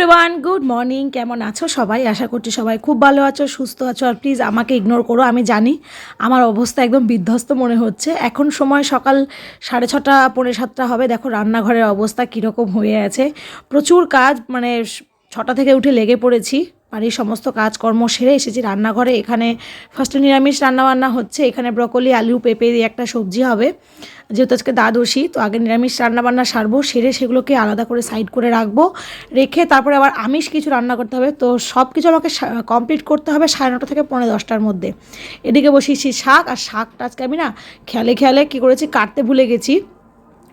Everyone, good morning. কেমন আছো সবাই? আশা করছি সবাই খুব ভালো আছো, সুস্থ আছো। আর প্লিজ আমাকে ইগনোর করো, আমি জানি আমার অবস্থা একদম বিধ্বস্ত মনে হচ্ছে। এখন সময় সকাল 6:30 পৌনে 7টা হবে। দেখো রান্নাঘরের অবস্থা কীরকম হয়ে আছে। প্রচুর কাজ, মানে 6টা থেকে উঠে লেগে পড়েছি। বাড়ির সমস্ত কাজকর্ম সেরে এসেছি রান্নাঘরে। এখানে ফার্স্টে নিরামিষ রান্নাবান্না হচ্ছে। এখানে ব্রকলি, আলু, পেঁপে দিয়ে একটা সবজি হবে, যেহেতু আজকে দ্বাদশী। তো আগে নিরামিষ রান্নাবান্না সারবো, সেরে সেগুলোকে আলাদা করে সাইড করে রাখবো। রেখে তারপরে আবার আমিষ কিছু রান্না করতে হবে। তো সব কিছু আমাকে কমপ্লিট করতে হবে 9:30 থেকে 10:45-টার মধ্যে। এদিকে বসিয়েছি শাক, আর শাকটা আজকে আমি না খেয়ালে খেয়ালে কী করেছি, কাটতে ভুলে গেছি।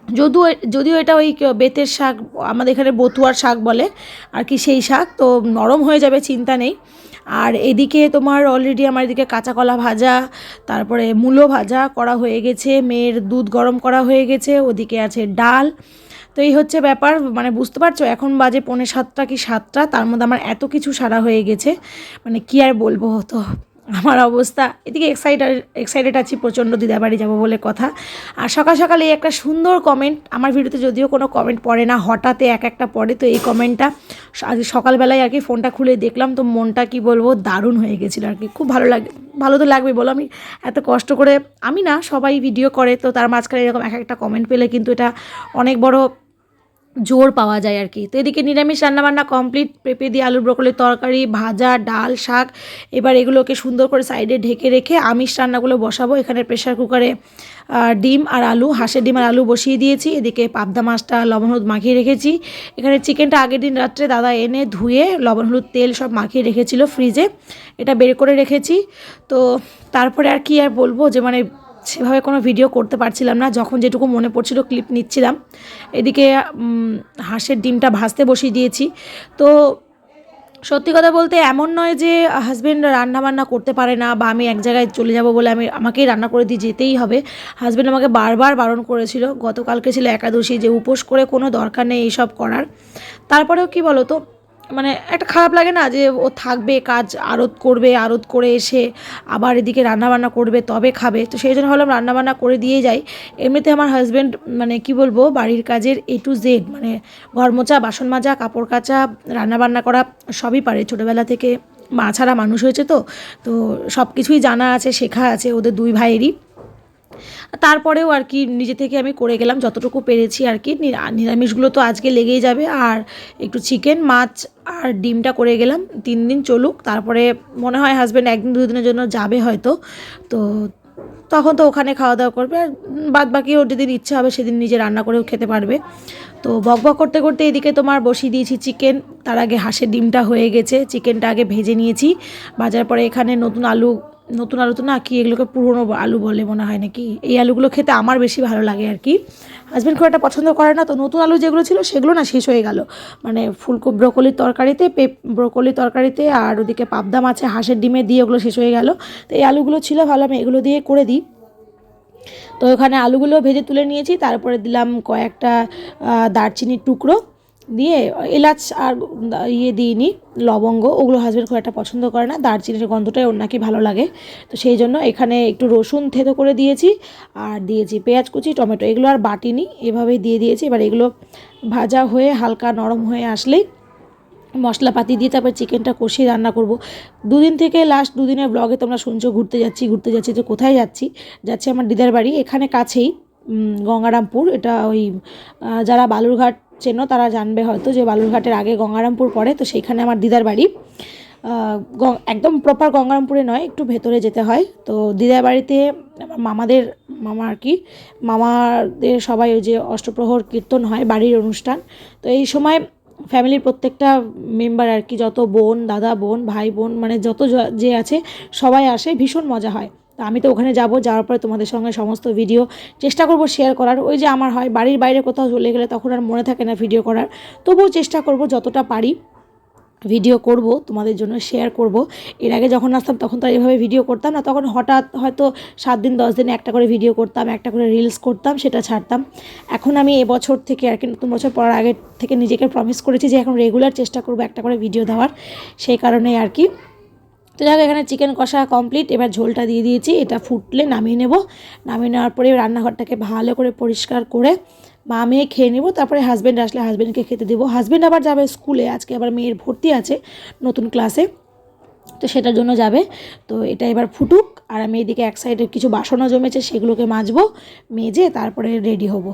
যদিও যদিও এটা ওই বেতের শাক, আমাদের এখানে বতুয়ার শাক বলে আর কি, সেই শাক। তো নরম হয়ে যাবে, চিন্তা নেই। আর এদিকে তোমার অলরেডি আমার এদিকে কাঁচা কলা ভাজা, তারপরে মূলো ভাজা করা হয়ে গেছে, মেয়ের দুধ গরম করা হয়ে গেছে, ওদিকে আছে ডাল। তো এই হচ্ছে ব্যাপার, মানে বুঝতে পারছো এখন বাজে 6:45 কি 7টা, তার মধ্যে আমার এত কিছু সারা হয়ে গেছে, মানে কি আর বলবো। তো আমার অবস্থা এদিকে এক্সাইটেড আছি প্রচণ্ড, দিদাবাড়ি যাবো বলে কথা। আর সকাল সকাল এই একটা সুন্দর কমেন্ট, আমার ভিডিওতে যদিও কোনো কমেন্ট পড়ে না, হঠাৎ একটা পড়ে। তো এই কমেন্টটা আজ সকালবেলায় আর কি ফোনটা খুলে দেখলাম, তো মনটা কি বলবো দারুণ হয়ে গেছিলো আর কি। খুব ভালো লাগে, ভালো তো লাগবে বলো। আমি এত কষ্ট করে, আমি না সবাই ভিডিও করে, তো তার মাঝখানে এরকম একটা কমেন্ট পেলে কিন্তু এটা অনেক বড় জোর পাওয়া যায় আর কি। তো এদিকে নিরামিষ রান্নাবান্না কমপ্লিট, পেঁপে দিয়ে আলু ব্রকলির তরকারি, ভাজা, ডাল, শাক। এবার এগুলোকে সুন্দর করে সাইডে ঢেকে রেখে আমিষ রান্নাগুলো বসাবো। এখানে প্রেশার কুকারে ডিম আর আলু, হাঁসের ডিম আর আলু বসিয়ে দিয়েছি। এদিকে পাবদা মাছটা লবণ হলুদ মাখিয়ে রেখেছি। এখানে চিকেনটা আগের দিন রাত্রে দাদা এনে ধুয়ে লবণ হলুদ তেল সব মাখিয়ে রেখেছিল ফ্রিজে, এটা বের করে রেখেছি। তো তারপরে আর কি আর বলবো, যে মানে সেভাবে কোনো ভিডিও করতে পারছিলাম না, যখন যেটুকু মনে পড়ছিল ক্লিপ নিচ্ছিলাম। এদিকে হাঁসের ডিমটা ভাজতে বসিয়ে দিয়েছি। তো সত্যি কথা বলতে এমন নয় যে হাজব্যান্ড রান্নাবান্না করতে পারে না, বা আমি এক জায়গায় চলে যাব বলে আমাকেই রান্না করে দিয়ে যেতেই হবে। হাজব্যান্ড আমাকে বারবার বারণ করেছিল, গতকালকে ছিল একাদশী, যে উপোস করে কোনো দরকার নেই এইসব করার। তারপরেও কি বলো তো, মানে একটা খারাপ লাগে না যে ও থাকবে, কাজ আড়ত করবে, আড়ত করে এসে আবার এদিকে রান্নাবান্না করবে তবে খাবে। তো সেই জন্য ভাবলাম রান্নাবান্না করে দিয়ে যাই। এমনিতে আমার হাজব্যান্ড মানে কি বলবো, বাড়ির কাজের A to Z, মানে ঘর মোছা, বাসন মাজা, কাপড় কাচা, রান্নাবান্না করা সবই পারে। ছোটোবেলা থেকে মা ছাড়া মানুষ হয়েছে, তো তো সব কিছুই জানা আছে, শেখা আছে ওদের দুই ভাইয়েরই। তারপরেও আর কি নিজে থেকে আমি করে গেলাম যতটুকু পেরেছি আর কি। নিরামিষগুলো তো আজকে লেগেই যাবে, আর একটু চিকেন, মাছ আর ডিমটা করে গেলাম। 3 দিন চলুক, তারপরে মনে হয় হাজব্যান্ড 1 দিন 2 দিনের জন্য যাবে হয়তো। তো তখন তো ওখানে খাওয়া দাওয়া করবে, আর বাদ বাকি ওর যেদিন ইচ্ছা হবে সেদিন নিজে রান্না করেও খেতে পারবে। তো বকবক করতে করতে এদিকে তোমার বসিয়ে দিয়েছি চিকেন। তার আগে হাঁসের ডিমটা হয়ে গেছে, চিকেনটা আগে ভেজে নিয়েছি। ভাজার পরে এখানে নতুন আলু তো না, কি এগুলোকে পুরনো আলু বলে মনে হয় নাকি, এই আলুগুলো খেতে আমার বেশি ভালো লাগে আর কি। হাজব্যান্ড খুব একটা পছন্দ করে না, তো নতুন আলু যেগুলো ছিল সেগুলো না শেষ হয়ে গেল। মানে ফুলকপি ব্রকলির তরকারিতে, ব্রকলির তরকারিতে, আর ওদিকে পাবদা মাছে হাঁসের ডিমে দিয়ে ওগুলো শেষ হয়ে গেল। তো এই আলুগুলো ছিল, ভালো আমি এগুলো দিয়ে করে দিই। তো ওখানে আলুগুলো ভেজে তুলে নিয়েছি, তারপরে দিলাম কয়েকটা দারচিনির টুকরো দিয়ে, এলাচ আর দিইনি লবঙ্গ, ওগুলো হাজব্যান্ড খুব একটা পছন্দ করে না, দারচিনির গন্ধটাই ওর নাকি ভালো লাগে। তো সেই জন্য এখানে একটু রসুন থেতো করে দিয়েছি, আর দিয়েছি পেঁয়াজ কুচি, টমেটো, এগুলো আর বাটিনি, এভাবেই দিয়ে দিয়েছি। এবার এগুলো ভাজা হয়ে হালকা নরম হয়ে আসলেই মশলাপাতি দিয়ে তারপর চিকেনটা কষিয়ে রান্না করব। 2 দিন থেকে লাস্ট 2 দিনের ব্লগে তোমরা শুনছো ঘুরতে যাচ্ছি। তো কোথায় যাচ্ছি আমার দিদার বাড়ি, এখানে কাছেই, গঙ্গারামপুর। এটা ওই যারা বালুরঘাট চেনো তারা জানবে হয়তো, যে বালুরঘাটের আগে গঙ্গারামপুর পড়ে। তো সেইখানে আমার দিদার বাড়ি, একদম প্রপার গঙ্গারামপুরে নয়, একটু ভেতরে যেতে হয়। তো দিদার বাড়িতে মামা আর কি, মামাদের সবাই ওই যে অষ্টপ্রহর কীর্তন হয়, বাড়ির অনুষ্ঠান। তো এই সময় ফ্যামিলির প্রত্যেকটা মেম্বার আর কি, যত বোন, দাদা, বোন, ভাই, বোন, মানে যত যে আছে সবাই আসে, ভীষণ মজা হয়। তো আমি তো ওখানে যাওয়ার পরে তোমাদের সঙ্গে সমস্ত ভিডিও চেষ্টা করব শেয়ার করার। ওই যে আমার হয় বাড়ির বাইরে কোথাও চলে গেলে তখন আর মনে থাকে না ভিডিও করার, তবুও চেষ্টা করব যতটা পারি ভিডিও করব, তোমাদের জন্য শেয়ার করব। এর আগে যখন আসতাম তখন তো এইভাবে ভিডিও করতাম না, তখন হঠাৎ হয়তো 7 দিন 10 দিনে একটা করে ভিডিও করতাম, একটা করে রিলস করতাম, সেটা ছাড়তাম। এখন আমি এবছর থেকে আর কি, নতুন বছর পড়ার আগে থেকে নিজেকে প্রমিস করেছি যে এখন রেগুলার চেষ্টা করব একটা করে ভিডিও দেওয়ার, সেই কারণে আর কি। তো যাক, এখানে চিকেন কষা কমপ্লিট, এবার ঝোলটা দিয়ে দিয়েছি, এটা ফুটলে নামিয়ে নেব। নামিয়ে নেওয়ার পরে রান্নাঘরটাকে ভালো করে পরিষ্কার করে মা মেয়ে খেয়ে নেবো, তারপরে হাজব্যান্ড আসলে হাজব্যান্ডকে খেতে দেবো। হাজব্যান্ড আবার যাবে স্কুলে, আজকে আবার মেয়ের ভর্তি আছে নতুন ক্লাসে, তো সেটার জন্য যাবে। তো এটা এবার ফুটুক, আর আমি এদিকে এক সাইডে কিছু বাসনও জমেছে সেগুলোকে মাজবো, মেজে তারপরে রেডি হব।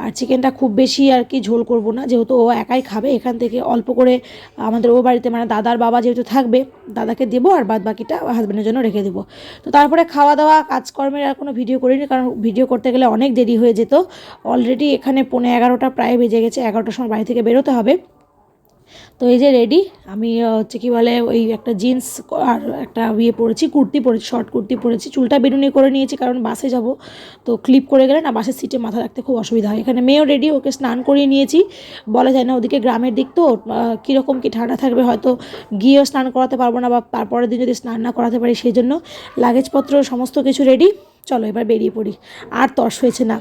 আর চিকেনটা খুব বেশি আর কি ঝোল করব না, যেহেতু ও একাই খাবে, এখান থেকে অল্প করে আমাদের ও বাড়িতে মানে দাদার বাবা যেহেতু থাকবে, দাদাকে দেবো, আর বাদ বাকিটা হাজব্যান্ডের জন্য রেখে দেবো। তো তারপরে খাওয়া দাওয়া কাজকর্মের আর কোনো ভিডিও করিনি, কারণ ভিডিও করতে গেলে অনেক দেরি হয়ে যেত। অলরেডি এখানে 11:15 প্রায় বেজে গেছে, 11টার সময় বাড়ি থেকে বেরোতে হবে। তো এই যে রেডি, আমি হচ্ছে কি বলে ওই একটা জিন্স আর একটা পরেছি, কুর্তি পরেছি, শর্ট কুর্তি পরেছি, চুলটা বেনুনি করে নিয়েছি কারণ বাসে যাব, তো ক্লিপ করে গেলে না বাসের সিটে মাথা রাখতে খুব অসুবিধা হয়। এখানে মেয়েও রেডি, ওকে স্নান করিয়ে নিয়েছি। বলা যায় না, ওদিকে গ্রামের দিক তো কীরকম কী ঠান্ডা থাকবে, হয়তো গিয়েও স্নান করাতে পারবো না, বা তারপরের দিন যদি স্নান না করাতে পারি, সেই জন্য লাগেজপত্র সমস্ত কিছু রেডি। চলো এবার বেরিয়ে পড়ি, আর তর্স হয়েছে না।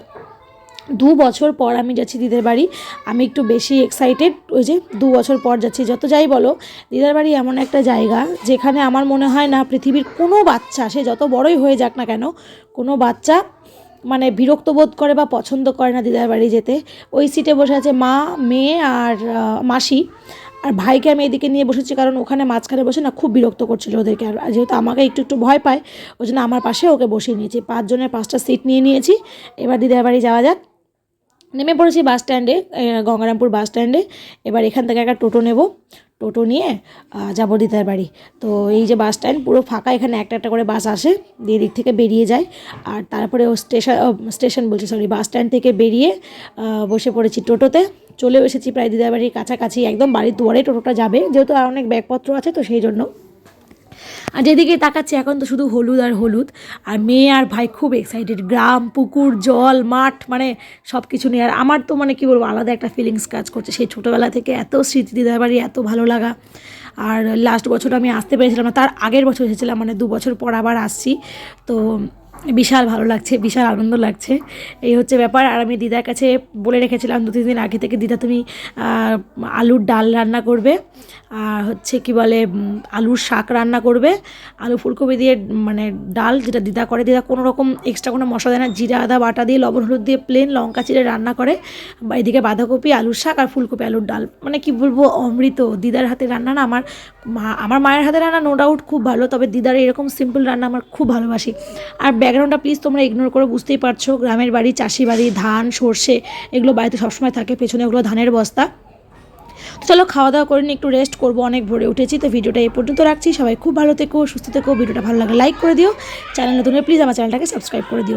2 বছর পর আমি যাচ্ছি দিদার বাড়ি, আমি একটু বেশি এক্সাইটেড। ওই যে 2 বছর পর যাচ্ছি, যত যাই বলো দিদার বাড়ি এমন একটা জায়গা যেখানে আমার মনে হয় না পৃথিবীর কোনো বাচ্চা, সে যত বড়ই হয়ে যাক না কেন, কোনো বাচ্চা মানে বিরক্ত বোধ করে বা পছন্দ করে না দিদার বাড়ি যেতে। ওই সিটে বসে আছে মা, মেয়ে আর মাসি, আর ভাইকে আমি এদিকে নিয়ে বসেছি, কারণ ওখানে মাঝখানে বসে না খুব বিরক্ত করছিল ওদেরকে, আর যেহেতু আমাকে একটু একটু ভয় পায়, ওই জন্য আমার পাশে ওকে বসিয়ে নিয়েছি। 5 জনের 5টা সিট নিয়ে নিয়েছি। এবার দিদার বাড়ি যাওয়া যাক। নেমে পড়েছি বাস স্ট্যান্ডে, গঙ্গারামপুর বাস স্ট্যান্ডে। এবার এখান থেকে একটা টোটো নেব, টোটো নিয়ে যাবো দিদার বাড়ি। তো এই যে বাস স্ট্যান্ড পুরো ফাঁকা, এখানে একটা একটা করে বাস আসে, দিয়ে দিক থেকে বেরিয়ে যায়। আর তারপরে ও স্টেশন বলছি সরি, বাস স্ট্যান্ড থেকে বেরিয়ে বসে পড়েছি টোটোতে। চলেও এসেছি প্রায় দিদার বাড়ির কাছাকাছি, একদম বাড়ির দুয়ারে টোটোটা যাবে, যেহেতু আর অনেক ব্যাগপত্র আছে তো সেই জন্য। আর যেদিকে তাকাচ্ছি এখন তো শুধু হলুদ আর হলুদ, আর মেয়ে আর ভাই খুব এক্সাইটেড, গ্রাম, পুকুর, জল, মাঠ, মানে সব কিছু নিয়ে। আর আমার তো মানে কী বলবো, আলাদা একটা ফিলিংস কাজ করছে, সেই ছোটোবেলা থেকে এত স্মৃতি, দিদার বাড়ি এত ভালো লাগা। আর লাস্ট বছর আমি আসতে পেরেছিলাম না, তার আগের বছর এসেছিলাম, মানে 2 বছর পর আবার আসছি। তো বিশাল ভালো লাগছে, বিশাল আনন্দ লাগছে, এই হচ্ছে ব্যাপার। আর আমি দিদার কাছে বলে রেখেছিলাম 2-3 দিন আগে থেকে, দিদা তুমি আলুর ডাল রান্না করবে, আর হচ্ছে কি বলে আলুর শাক রান্না করবে, আলু ফুলকপি দিয়ে মানে ডাল যেটা দিদা করে, দিদা কোনো রকম এক্সট্রা কোনো মশলা দেয় না, জিরা আদা বাটা দিয়ে লবণ হলুদ দিয়ে প্লেন লঙ্কা চিড়ে রান্না করে। বা এদিকে বাঁধাকপি আলুর শাক আর ফুলকপি আলুর ডাল, মানে কি বলবো অমৃত। দিদার হাতে রান্না না, আমার মায়ের হাতে রান্না নো ডাউট খুব ভালো, তবে দিদার এরকম সিম্পল রান্না আমার খুব ভালোবাসি। আর ব্যাকগ্রাউন্ডটা প্লিজ তোমরা ইগনোর করে, বুঝতেই পারছো গ্রামের বাড়ি, চাষি বাড়ি, ধান সর্ষে এগুলো বাড়িতে সবসময় থাকে, পেছনে ওগুলো ধানের বস্তা। তো চলো খাওয়া দাওয়া করে নিয়ে একটু রেস্ট করবো, অনেক ভোরে উঠেছি। তো ভিডিওটা এই পর্যন্ত রাখছি, সবাই খুব ভালো থেকো, সুস্থ থেকো, ভিডিওটা ভালো লাগে লাইক করে দিও, চ্যানেল নতুন প্লিজ আমার চ্যানেলটাকে সাবস্ক্রাইব করে দিও।